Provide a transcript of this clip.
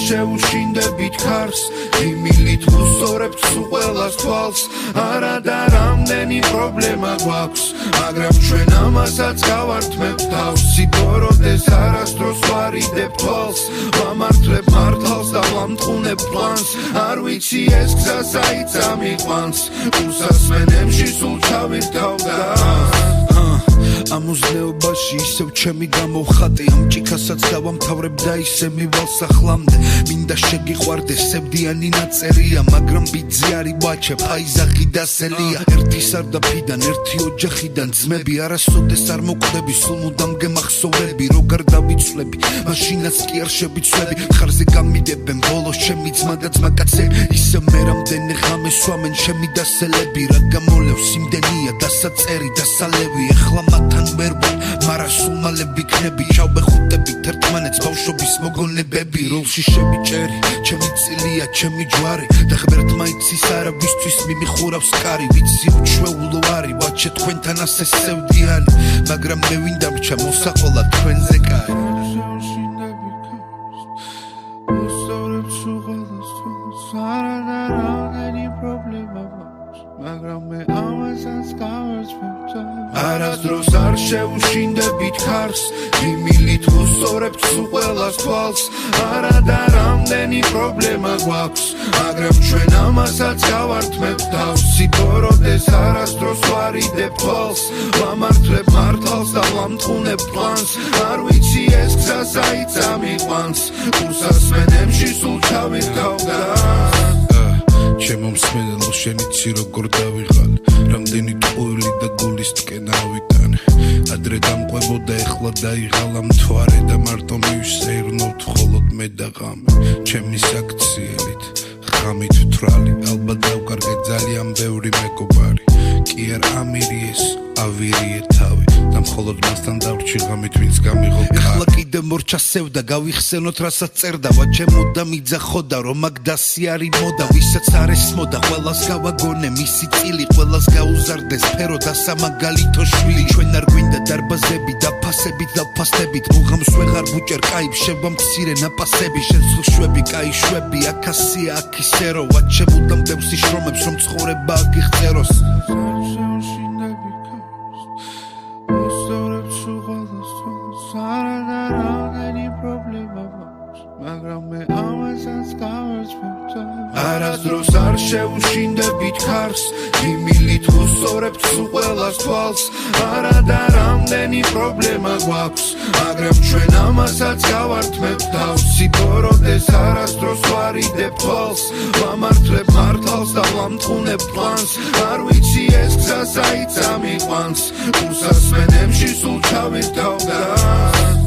შეუშინდებით ქარს იმილით ვუსწორებთ სულ ყველას თვალს არა და რამდენი პრობლემა გვაქვს მაგრამ ჩვენ ამასაც გავართმევთ თავს სიბოროდეს არასდროს ვარიდებ თვალს ვამართლებ მართალს და ვამტყუნებ პლანს არ ვიცი ეს გზა საით ამიყვანს უსასმენებში სულ ჩავირთავ და ამოზნეობაში ისევ ჩემი გამოვხატე ამ ჭიქასაც დავამთავრებ და ისე მივალ სახლამდე მინდა შეგიყვარდეს სევდიანი ნაწერია მაგრამ ბიძი არის ვაჩე ფაიზაღი და სელია ერთი სარდაფიდან ერთი ოჯახიდან ძმები არასოდეს არ მოკვდები სულ მუდამ გემახსოვრები როგარ დავიცვლები მაშინაც კი არ შევიცვლები ხარზე გამიდებენ ბოლოს ჩემი ძმა და ძმაკაცები ისე მე რამდენი ღამე სვამენ ჩემი დასელები რა გამოლევს იმდენია დასაწერი დასალევი ეხლა მათთან ვერ ვარ მარა სულ მალე ვიქნები ჩავბეხუტებით ერთმანეთს ბავშვობის მოგონებები როლში შევიჭერი ჩემი წილია ჩემი ჯვარი და ღმერთმა იცის არავისთვის მიმიხურავს კარი ვიცი უჩვეულო არის ვაჩე თქვენთან ასე სევდიანი მაგრამ მე ვინ დამრჩა მოსაყოლა თქვენზე კარი მაგრამ მე ამასაც გავარცხევ არასდროს არ შეუშინდებით ქარს იმილით ვუსწორებთ სულ ყველას თვალს არა და რამდენი პრობლემა გვაქვს მაგრამ ჩვენ ამასაც გავართმევთ თავს სიბოროდეს არასდროს ვარიდებ თვალს ვამართლებ მართალს და ვამტყუნებ პლანს არ ვიცი ეს გზა საით ამიყვანს უსასმენებში სულ ჩავირთავ და ჩემო მსმენელო შენ იცი როგორ დავიღალე რამდენი ტყუილი და გულის ტკენა ავიტანე ადრე დამყვებოდა ეხლა დაიღალა მთვარე და მარტო მივსეირნოთ მხოლოდ მე და ღამე ჩემი საქციელით ღამით ვთვრალი ალბათ დავკარგე ძალიან ბევრი მეგობარი კი არ ამირიეს ავირიე თავი და მხოლოდ მასთან დავრჩი ღამით ვინც გამიღო ეხლა კიდე მორჩასევდა გავიხსენოთ რასაც წერდა ვაჩემოდა მიძახოდა რომ აქ დასი არის მოდა ვისაც არ ესმოდა ყველას გავაგონე მისი წილი ყველას გაუზარდეს სფერო და სამაგალითო შვილი ჩვენ არ გვინდა დარბაზები და ფასებით და ფასტებით მუღამს ვეღარ ბუჭერ კაი შევა მცირე ნაპასები შენ სულ შვები კაი შვები აქასია აქისერო ვაჩემოდა მდევს შრომებს რომ ცხოვრება აგიღწეროს არასდროს არ შეუშინდებით ქარს იმილით ვუსწორებთ სულ ყველას თვალს არა და რამდენი პრობლემა გვაქვს მაგრამ ჩვენ ამასაც გავართმევთ თავს სიბოროდეს არასდროს ვარიდებ თვალს ვამართლებ მართალს და ვამტყუნებ პლანს არ ვიცი ეს გზა საით ამიყვანს უსასმენებში სულ ჩავირთავ და